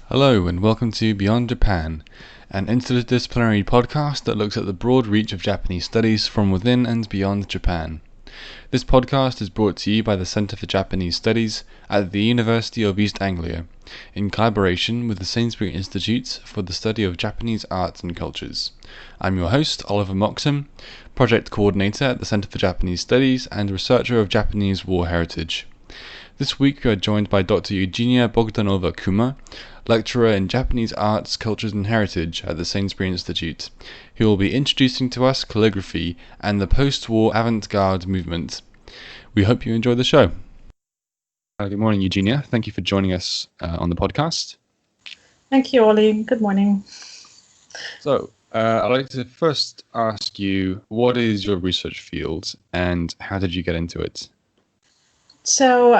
Hello and welcome to Beyond Japan, an interdisciplinary podcast that looks at the broad reach of Japanese studies from within and beyond Japan. This podcast is brought to you by the Center for Japanese Studies at the University of East Anglia, in collaboration with the Sainsbury Institute for the Study of Japanese Arts and Cultures. I'm your host, Oliver Moxham, Project Coordinator at the Center for Japanese Studies and researcher of Japanese War Heritage. This week we are joined by Dr Eugenia Bogdanova-Kummer, lecturer in Japanese Arts, Cultures and Heritage at the Sainsbury Institute, who will be introducing to us calligraphy and the post-war avant-garde movement. We hope you enjoy the show. Good morning, Eugenia. Thank you for joining us on the podcast. Thank you, Ollie. Good morning. So, I'd like to first ask you, what is your research field and how did you get into it? So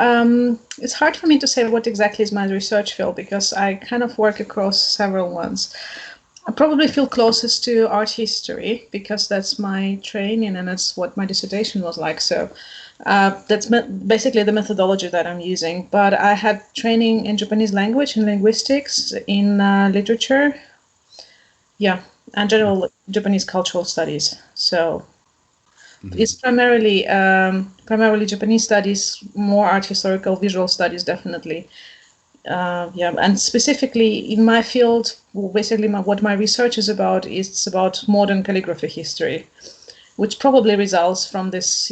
it's hard for me to say what exactly is my research field because I kind of work across several ones. I probably feel closest to art history because that's my training and that's what my dissertation was like. So that's basically the methodology that I'm using. But I had training in Japanese language and linguistics, in literature, and general Japanese cultural studies. So it's primarily Japanese studies, more art historical, visual studies, definitely. And specifically in my field, basically what my research is about modern calligraphy history, which probably results from this,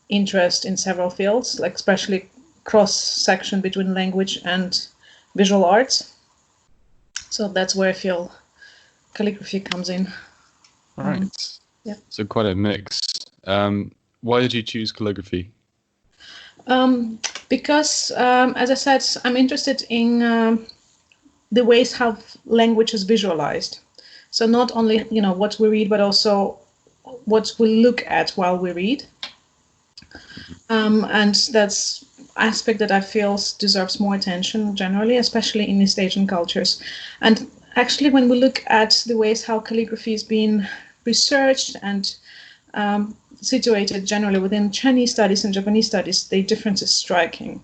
interest in several fields, like especially cross-section between language and visual arts. So that's where I feel calligraphy comes in. Right. So quite a mix. Why did you choose calligraphy? Because, as I said, I'm interested in the ways how language is visualized. So not only, what we read, but also what we look at while we read. And that's aspect that I feel deserves more attention generally, especially in East Asian cultures. And actually, when we look at the ways how calligraphy is being researched and situated generally within Chinese studies and Japanese studies, the difference is striking.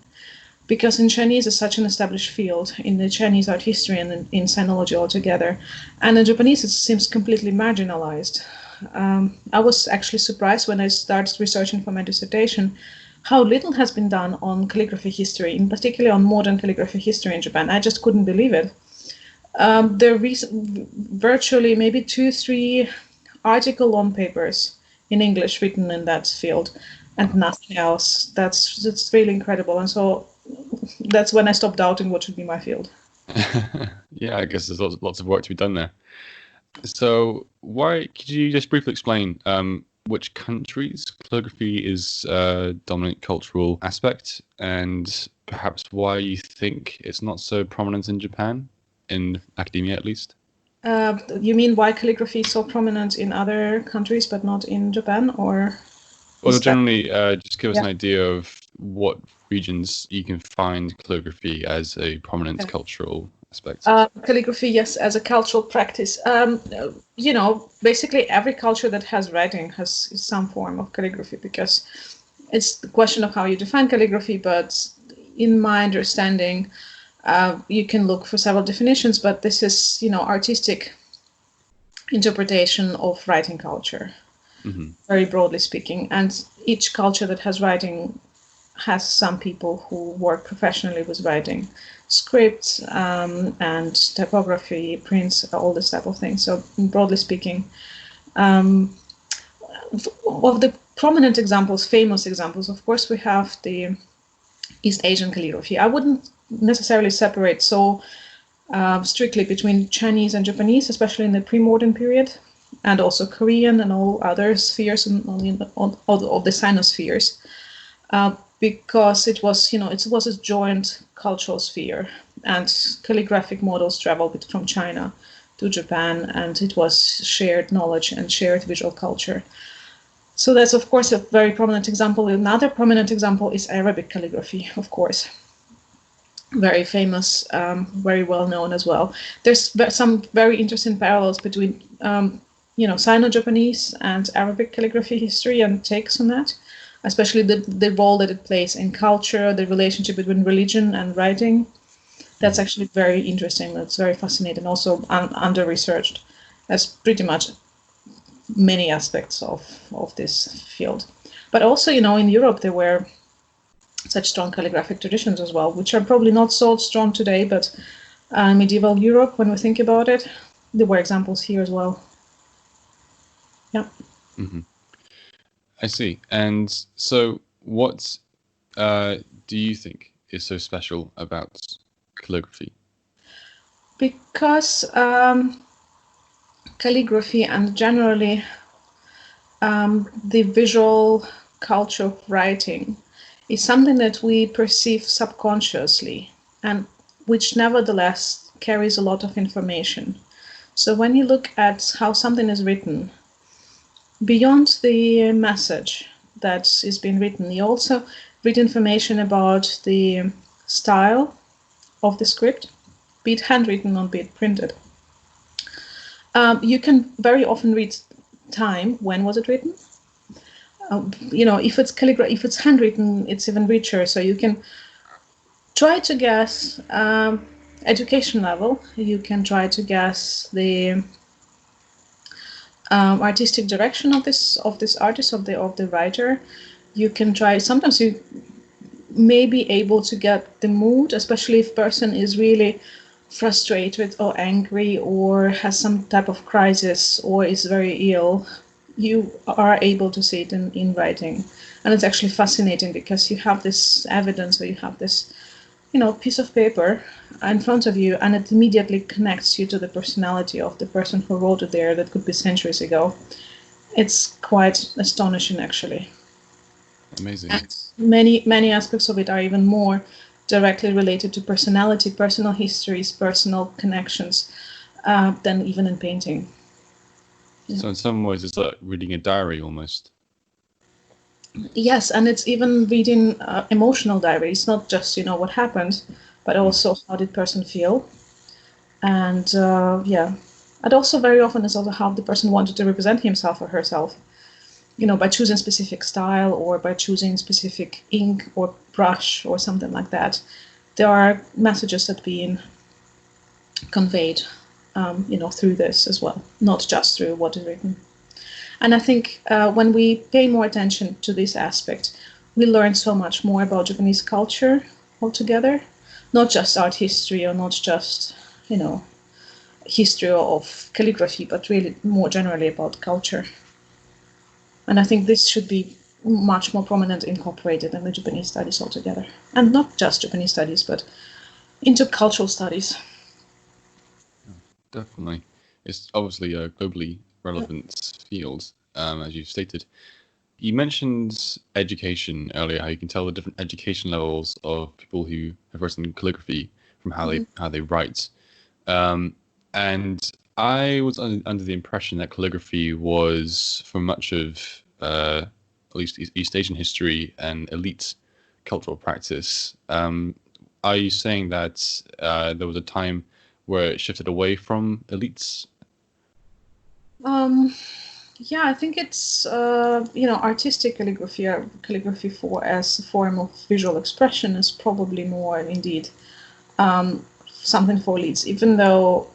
Because in Chinese is such an established field in the Chinese art history and in sinology altogether. And in Japanese it seems completely marginalized. I was actually surprised when I started researching for my dissertation how little has been done on calligraphy history, in particular on modern calligraphy history in Japan. I just couldn't believe it. There are virtually maybe 2-3 article-long papers in English written in that field and nothing else. That's really incredible. And so that's when I stopped doubting what should be my field. Yeah, I guess there's lots of work to be done there. So could you just briefly explain which countries calligraphy is a dominant cultural aspect and perhaps why you think it's not so prominent in Japan, in academia at least? You mean why calligraphy is so prominent in other countries but not in Japan, or? Well, generally, just give us an idea of what regions you can find calligraphy as a prominent cultural aspect. Calligraphy, yes, as a cultural practice. Basically every culture that has writing has some form of calligraphy because it's the question of how you define calligraphy, but in my understanding, you can look for several definitions, but this is, artistic interpretation of writing culture, very broadly speaking. And each culture that has writing has some people who work professionally with writing, scripts and typography, prints, all this type of thing. So broadly speaking, of the prominent examples, famous examples, of course, we have the East Asian calligraphy. I wouldn't necessarily separate so strictly between Chinese and Japanese, especially in the pre-modern period, and also Korean and all other spheres of the Sinospheres, because it was a joint cultural sphere, and calligraphic models traveled from China to Japan, and it was shared knowledge and shared visual culture. So that's, of course, a very prominent example. Another prominent example is Arabic calligraphy, of course. Very famous, very well known as well. There's some very interesting parallels between, Sino-Japanese and Arabic calligraphy history and takes on that, especially the role that it plays in culture, the relationship between religion and writing. That's actually very interesting. That's very fascinating. Also under-researched. That's pretty much many aspects of this field. But also, in Europe, there were such strong calligraphic traditions as well, which are probably not so strong today, but medieval Europe, when we think about it, there were examples here as well. Yeah. Mm-hmm. I see. And so what do you think is so special about calligraphy? Because calligraphy and generally the visual culture of writing is something that we perceive subconsciously and which nevertheless carries a lot of information. So when you look at how something is written, beyond the message that is being written, you also read information about the style of the script, be it handwritten or be it printed. You can very often read time, when was it written? If it's if it's handwritten, it's even richer. So you can try to guess education level. You can try to guess the artistic direction of this artist, of the writer. You can try. Sometimes you may be able to get the mood, especially if person is really frustrated or angry or has some type of crisis or is very ill. You are able to see it in writing, and it's actually fascinating because you have this evidence, or you have this piece of paper in front of you, and it immediately connects you to the personality of the person who wrote it there. That could be centuries ago. It's quite astonishing, actually. Amazing. And many aspects of it are even more directly related to personality, personal histories, personal connections than even in painting. So in some ways, it's like reading a diary almost. Yes, and it's even reading emotional diaries, not just what happened, but also how did person feel, and and also very often is also how the person wanted to represent himself or herself, by choosing specific style or by choosing specific ink or brush or something like that. There are messages that being conveyed, through this as well, not just through what is written. And I think when we pay more attention to this aspect, we learn so much more about Japanese culture altogether, not just art history or not just, history of calligraphy, but really more generally about culture. And I think this should be much more prominent incorporated in the Japanese studies altogether. And not just Japanese studies, but into cultural studies. Definitely. It's obviously a globally relevant field, as you've stated. You mentioned education earlier, how you can tell the different education levels of people who have written calligraphy from how they write. And I was under the impression that calligraphy was, for much of at least East Asian history, an elite cultural practice. Are you saying that there was a time where it shifted away from elites? Yeah, I think it's artistic calligraphy, or calligraphy as a form of visual expression is probably more indeed something for elites, even though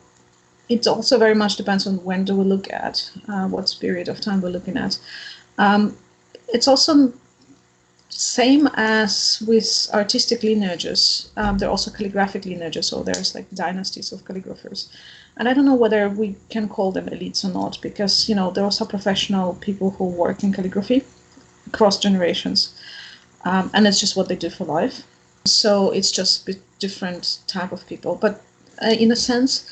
it also very much depends on when do we look at, what period of time we're looking at. It's also same as with artistic lineages. There are also calligraphic lineages, so there's like dynasties of calligraphers. And I don't know whether we can call them elites or not, because there are also professional people who work in calligraphy across generations, and it's just what they do for life. So it's just a different type of people. But in a sense,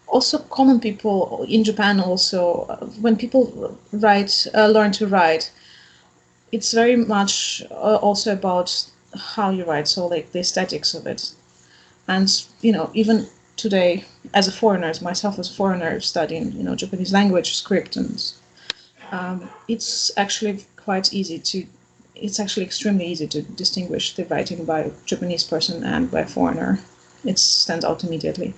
also common people in Japan also, when people learn to write, it's very much also about how you write, so like the aesthetics of it. And even today, as a foreigner, as myself as a foreigner studying Japanese language, script, and it's actually extremely easy to distinguish the writing by a Japanese person and by a foreigner. It stands out immediately.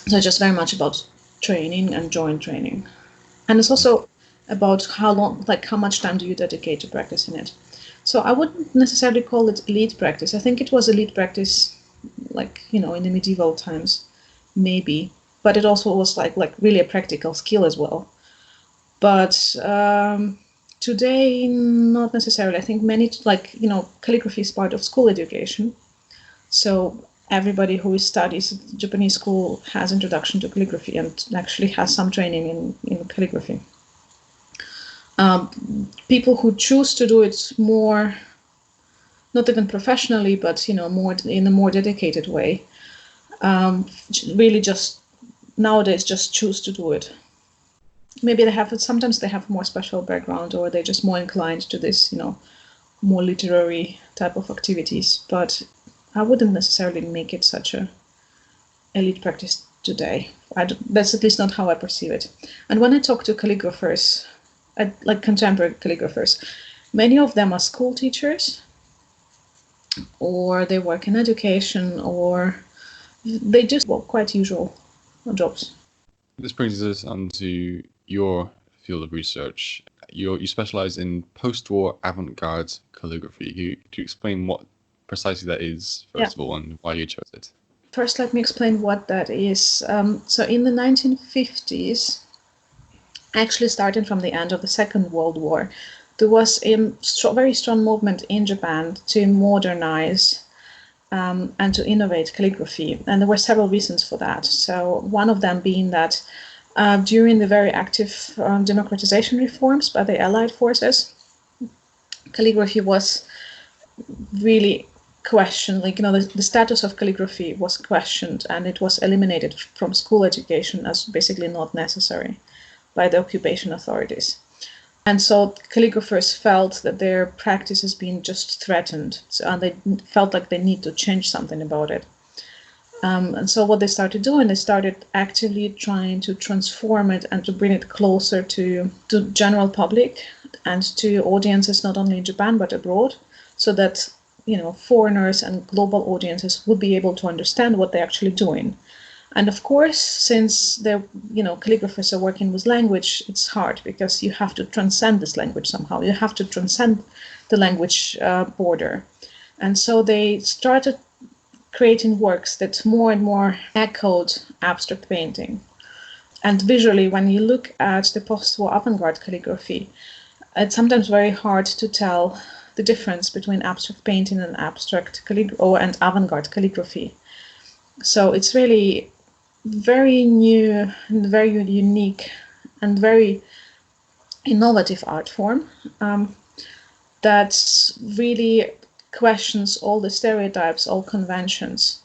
So it's just very much about training and joint training, and it's also about how much time do you dedicate to practicing it. So I wouldn't necessarily call it elite practice. I think it was elite practice, in the medieval times, maybe. But it also was like really a practical skill as well. But today, not necessarily. I think many, calligraphy is part of school education. So everybody who studies at Japanese school has introduction to calligraphy and actually has some training in calligraphy. People who choose to do it more, not even professionally, but more in a more dedicated way, really just nowadays just choose to do it. Maybe sometimes they have more special background, or they're just more inclined to this, more literary type of activities. But I wouldn't necessarily make it such a elite practice today. That's at least not how I perceive it. And when I talk to calligraphers, like contemporary calligraphers, many of them are school teachers, or they work in education, or they just quite usual jobs. This brings us on to your field of research. You specialize in post-war avant-garde calligraphy. Could you explain what precisely that is, first of all, and why you chose it? First, let me explain what that is. So in the 1950s, actually starting from the end of the Second World War, there was a very strong movement in Japan to modernize and to innovate calligraphy. And there were several reasons for that. So one of them being that during the very active democratization reforms by the Allied forces, calligraphy was really questioned. The status of calligraphy was questioned, and it was eliminated from school education as basically not necessary by the occupation authorities. And so calligraphers felt that their practice is being just threatened, and they felt like they need to change something about it. And so what they started doing, they started actively trying to transform it and to bring it closer to general public and to audiences not only in Japan but abroad, so that foreigners and global audiences would be able to understand what they're actually doing. And of course, since calligraphers are working with language, it's hard because you have to transcend this language somehow. You have to transcend the language border. And so they started creating works that more and more echoed abstract painting. And visually, when you look at the post-war avant-garde calligraphy, it's sometimes very hard to tell the difference between abstract painting and and avant-garde calligraphy. So it's really very new and very unique and very innovative art form that really questions all the stereotypes, all conventions,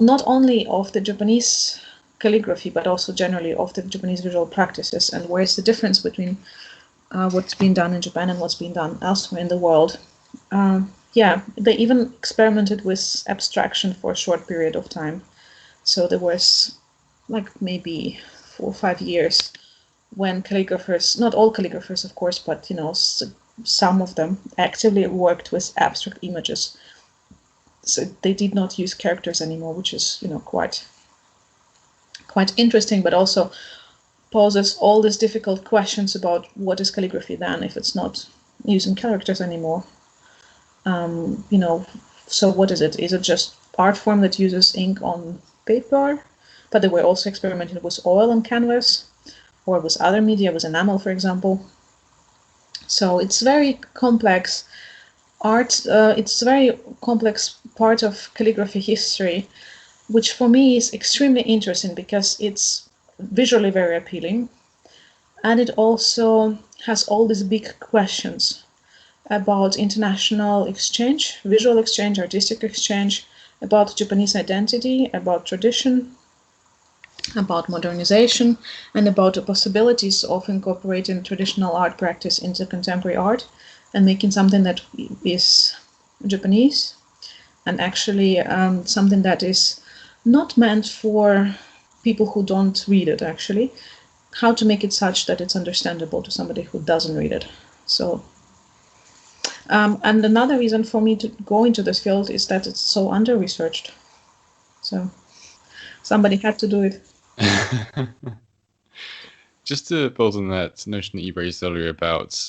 not only of the Japanese calligraphy, but also generally of the Japanese visual practices, and where's the difference between what's been done in Japan and what's been done elsewhere in the world. They even experimented with abstraction for a short period of time. So there was maybe 4 or 5 years when calligraphers, not all calligraphers of course, but some of them actively worked with abstract images. So they did not use characters anymore, which is quite interesting, but also poses all these difficult questions about what is calligraphy then if it's not using characters anymore. So what is it? Is it just art form that uses ink on paper? But they were also experimenting with oil on canvas, or with other media, with enamel, for example. So it's very complex art. It's a very complex part of calligraphy history, which for me is extremely interesting because it's visually very appealing, and it also has all these big questions about international exchange, visual exchange, artistic exchange, about Japanese identity, about tradition, about modernization, and about the possibilities of incorporating traditional art practice into contemporary art and making something that is Japanese and actually something that is not meant for people who don't read it, actually. How to make it such that it's understandable to somebody who doesn't read it. So, and another reason for me to go into this field is that it's so under-researched. So somebody had to do it. Just to build on that notion that you raised earlier about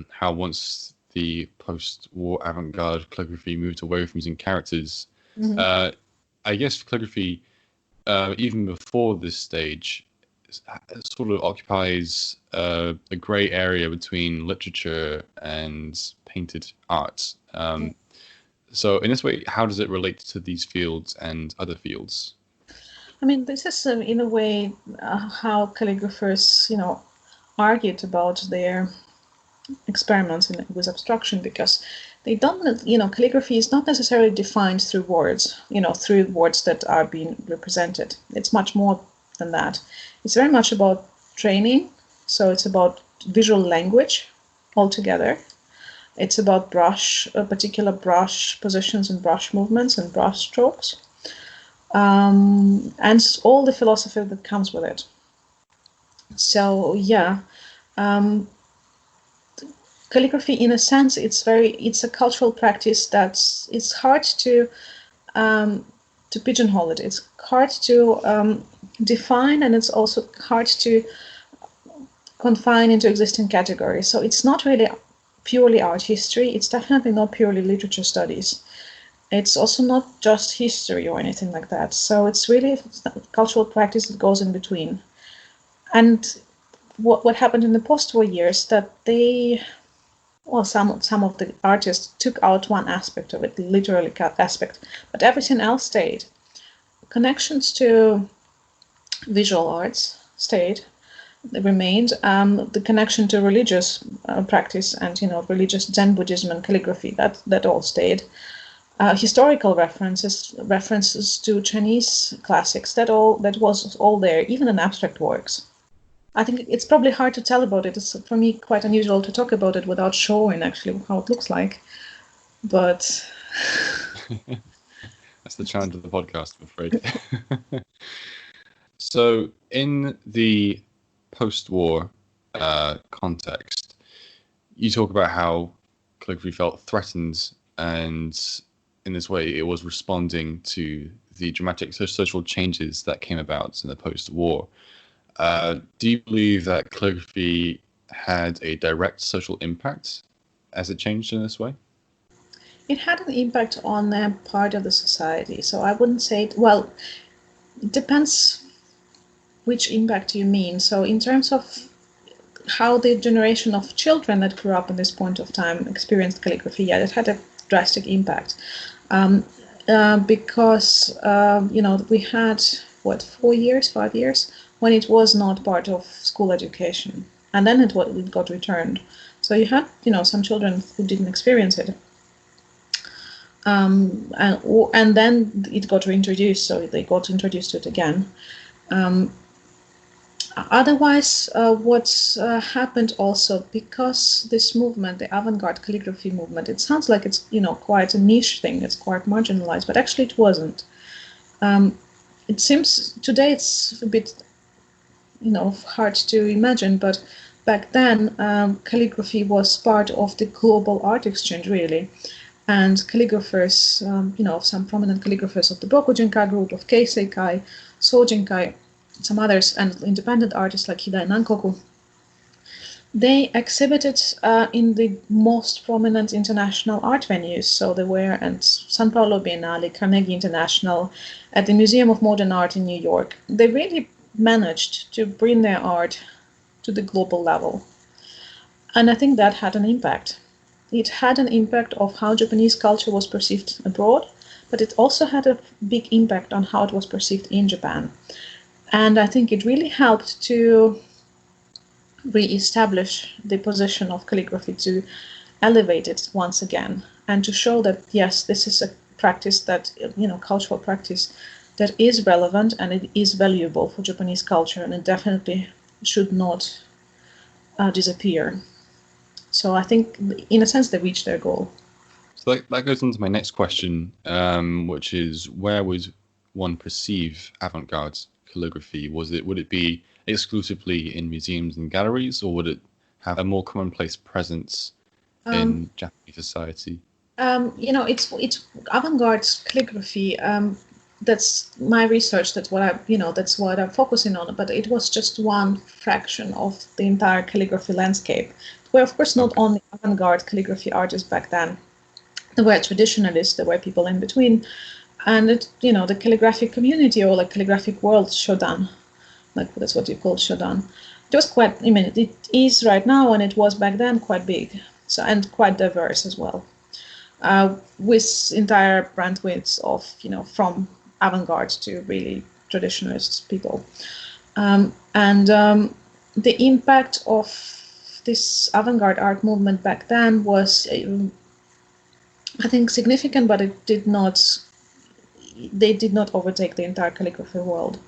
how once the post-war avant-garde calligraphy moved away from using characters. I guess calligraphy, even before this stage, sort of occupies a grey area between literature and painted art. So in this way, how does it relate to these fields and other fields? I mean, this is in a way how calligraphers, argued about their experiments with abstraction, because they don't, calligraphy is not necessarily defined through words, through words that are being represented. It's much more than that. It's very much about training. So it's about visual language altogether. It's about particular brush positions and brush movements and brush strokes. And all the philosophy that comes with it. So yeah, calligraphy, in a sense, it's a cultural practice it's hard to pigeonhole it. It's hard to define, and it's also hard to confine into existing categories. So it's not really purely art history. It's definitely not purely literature studies. It's also not just history or anything like that. So it's really a cultural practice that goes in between. And what happened in the post-war years, that some of the artists took out one aspect of it, the literary aspect, but everything else stayed. Connections to visual arts stayed. They remained. The connection to religious practice and religious Zen Buddhism and calligraphy, that all stayed. Historical references to Chinese classics, that was all there, even in abstract works. I think it's probably hard to tell about it. It's, for me, quite unusual to talk about it without showing actually how it looks like. But that's the challenge of the podcast, I'm afraid. So in the post-war context, you talk about how calligraphy felt threatened, and in this way it was responding to the dramatic social changes that came about in the post-war. Do you believe that calligraphy had a direct social impact as it changed in this way? It had an impact on a part of the society. So I wouldn't say it depends which impact you mean. So in terms of how the generation of children that grew up in this point of time experienced calligraphy, yeah, it had a drastic impact. Because we had 5 years when it was not part of school education, and then it got returned. So you had some children who didn't experience it, and then it got reintroduced, so they got introduced to it again. Otherwise, what's happened also, because this movement, the avant-garde calligraphy movement, it sounds like it's quite a niche thing, it's quite marginalized, but actually it wasn't. It seems today it's a bit hard to imagine, but back then calligraphy was part of the global art exchange, really. And calligraphers, some prominent calligraphers of the Bokujinkai group, of Keiseikai, Sojinkai, some others, and independent artists like Hidai Nankoku, they exhibited in the most prominent international art venues. So they were at São Paulo Biennale, Carnegie International, at the Museum of Modern Art in New York. They really managed to bring their art to the global level. And I think that had an impact. It had an impact of how Japanese culture was perceived abroad, but it also had a big impact on how it was perceived in Japan. And I think it really helped to re-establish the position of calligraphy, to elevate it once again, and to show that, yes, this is a practice that, cultural practice that is relevant and it is valuable for Japanese culture, and it definitely should not disappear. So I think, in a sense, they reached their goal. So that goes on to my next question, which is, where would one perceive avant-garde calligraphy? Would it be exclusively in museums and galleries, or would it have a more commonplace presence in Japanese society? It's avant-garde calligraphy. that's my research. That's what that's what I'm focusing on. But it was just one fraction of the entire calligraphy landscape. There were, of course, not only avant-garde calligraphy artists back then. There were traditionalists. There were people in between, and the calligraphic community, or like calligraphic world, Shodan, like that's what you call Shodan. It was quite. I mean, it is right now, and it was back then quite big. So, and quite diverse as well. With entire bandwidths of, from avant-garde to really traditionalist people. The impact of this avant-garde art movement back then was, I think, significant, but they did not overtake the entire calligraphy world.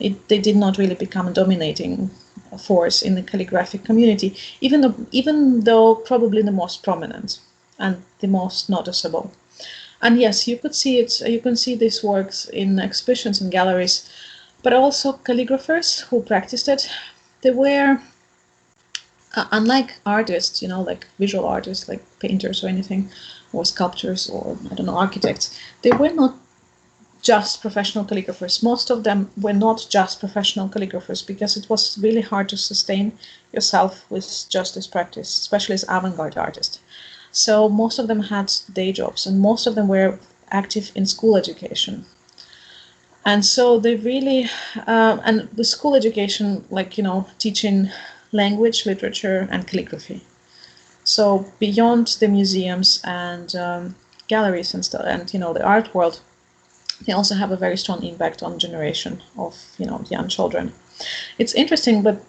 They did not really become a dominating force in the calligraphic community, even though probably the most prominent and the most noticeable. And yes, you could see it. You can see these works in exhibitions and galleries, but also calligraphers who practiced it. They were, unlike artists, like visual artists, like painters or anything, or sculptors, or I don't know, architects. They were not just professional calligraphers. Most of them were not just professional calligraphers, because it was really hard to sustain yourself with just this practice, especially as avant-garde artists. So most of them had day jobs, and most of them were active in school education. And so they really, and the school education, like, teaching language, literature, and calligraphy. So beyond the museums and galleries and stuff, and, the art world, they also have a very strong impact on generation of, young children. It's interesting, but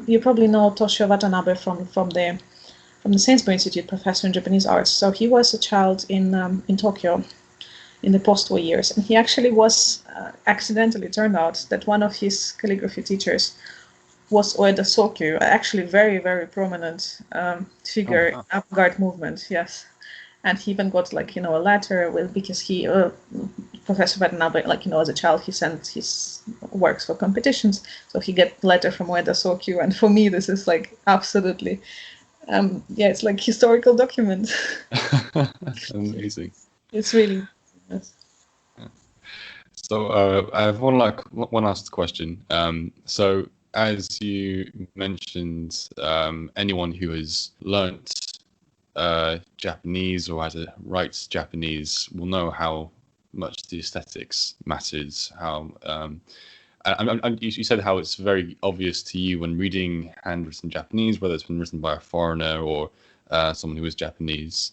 you probably know Toshio Watanabe from the Sainsbury Institute, professor in Japanese arts. So he was a child in Tokyo in the post-war years, and he actually was accidentally turned out that one of his calligraphy teachers was Ueda Sokyu, actually very, very prominent figure in avant-garde movement. Yes, and he even got a letter because he Professor Watanabe, as a child, he sent his works for competitions, so he get letter from Ueda Sokyu, and for me this is absolutely. It's like historical document. Amazing. It's really. Yes. So I have one last question. So as you mentioned, anyone who has learnt Japanese or writes Japanese will know how much the aesthetics matters. How you said how it's very obvious to you when reading handwritten Japanese, whether it's been written by a foreigner or someone who is Japanese.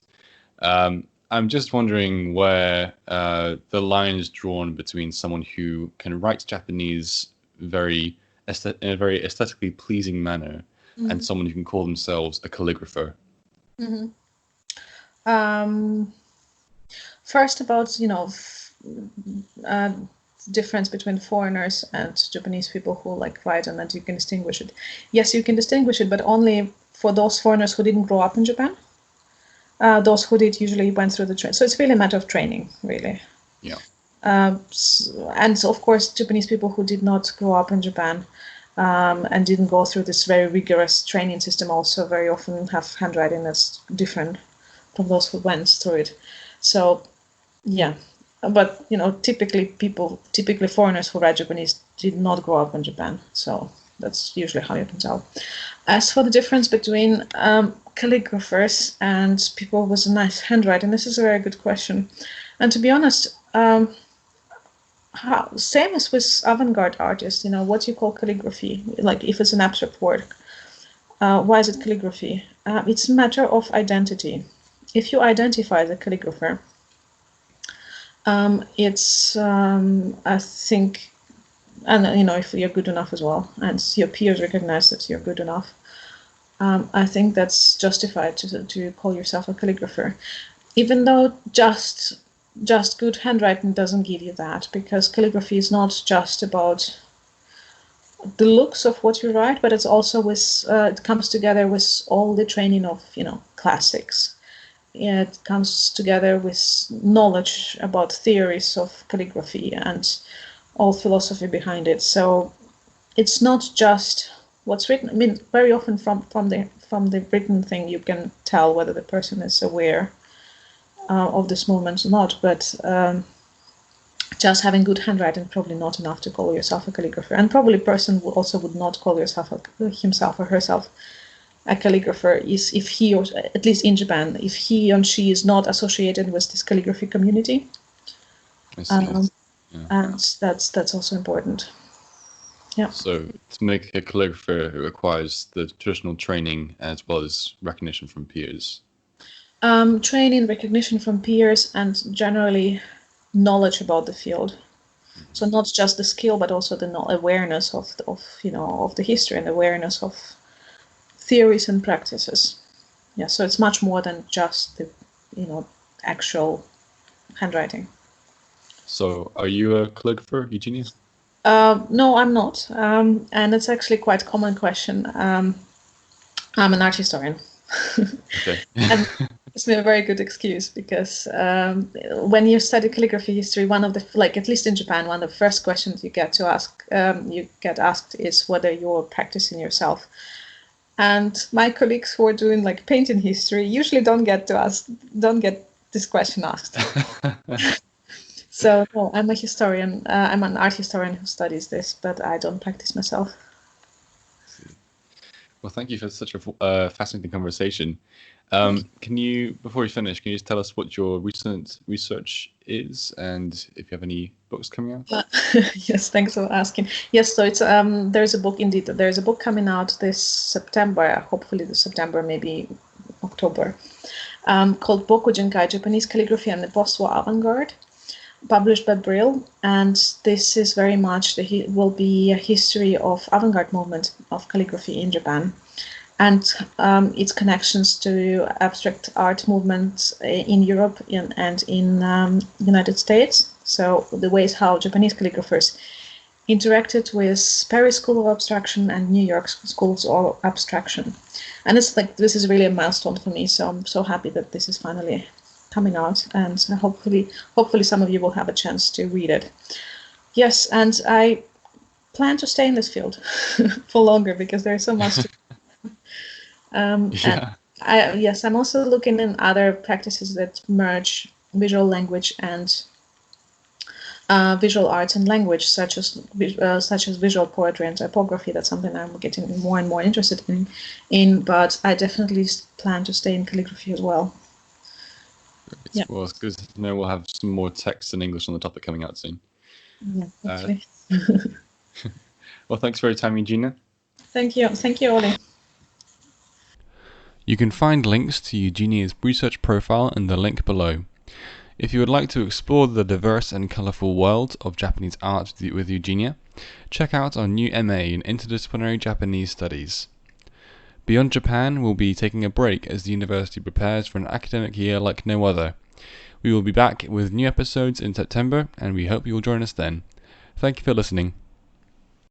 I'm just wondering where the line is drawn between someone who can write Japanese in a very aesthetically pleasing manner, and someone who can call themselves a calligrapher. First, about difference between foreigners and Japanese people who write, and that you can distinguish it. Yes, you can distinguish it, but only for those foreigners who didn't grow up in Japan. Those who did usually went through the training. So it's really a matter of training, really. Yeah. And of course, Japanese people who did not grow up in Japan and didn't go through this very rigorous training system also very often have handwriting that's different from those who went through it. So, yeah. But, typically foreigners who write Japanese did not grow up in Japan. So that's usually how you can tell. As for the difference between calligraphers and people with a nice handwriting, this is a very good question. And to be honest, same as with avant-garde artists, what you call calligraphy, if it's an abstract work, why is it calligraphy? It's a matter of identity. If you identify as a calligrapher, it's, I think, and if you're good enough as well, and your peers recognize that you're good enough, I think that's justified to call yourself a calligrapher, even though just good handwriting doesn't give you that, because calligraphy is not just about the looks of what you write, but it's also it comes together with all the training of classics. It comes together with knowledge about theories of calligraphy and all philosophy behind it. So it's not just what's written. I mean, very often from the written thing you can tell whether the person is aware of this movement or not. But just having good handwriting probably not enough to call yourself a calligrapher, and probably a person would not call himself or herself a calligrapher is if he, or at least in Japan, if he or she is not associated with this calligraphy community. I see. And that's also important. Yeah. So to make a calligrapher, it requires the traditional training as well as recognition from peers. Training, recognition from peers, and generally knowledge about the field. So not just the skill, but also the awareness of the history and awareness of theories and practices. Yeah. So it's much more than just the actual handwriting. So are you a calligrapher, Eugenia? No, I'm not. And it's actually quite a common question. I'm an art historian. Okay. And it's been a very good excuse because when you study calligraphy history, one of the, at least in Japan, one of the first questions you get asked is whether you're practicing yourself. And my colleagues who are doing painting history usually don't get this question asked. So no, I'm a historian. I'm an art historian who studies this, but I don't practice myself. Well, thank you for such a fascinating conversation. Can you, before we finish, can you just tell us what your recent research is and if you have any books coming out? Yes, thanks for asking. Yes, so it's there's a book indeed. There's a book coming out this September, hopefully this September, maybe October, called Boku Jinkai, Japanese Calligraphy and the Postwar Avant-Garde, published by Brill, and this is very much will be a history of avant-garde movement of calligraphy in Japan, and its connections to abstract art movements in Europe and in United States. So the ways how Japanese calligraphers interacted with Paris School of Abstraction and New York Schools of Abstraction, and it's this is really a milestone for me. So I'm so happy that this is finally coming out, and hopefully some of you will have a chance to read it. Yes, and I plan to stay in this field for longer because there's so much to Yeah. And I'm also looking in other practices that merge visual language and visual arts and language, such as visual poetry and typography. That's something I'm getting more and more interested in, but I definitely plan to stay in calligraphy as well. Yeah. Well, it's good to know we'll have some more text in English on the topic coming out soon. Yeah, hopefully. Well, thanks for your time, Eugenia. Thank you, Ollie. You can find links to Eugenia's research profile in the link below. If you would like to explore the diverse and colourful world of Japanese art with Eugenia, check out our new MA in Interdisciplinary Japanese Studies. Beyond Japan will be taking a break as the university prepares for an academic year like no other. We will be back with new episodes in September, and we hope you will join us then. Thank you for listening.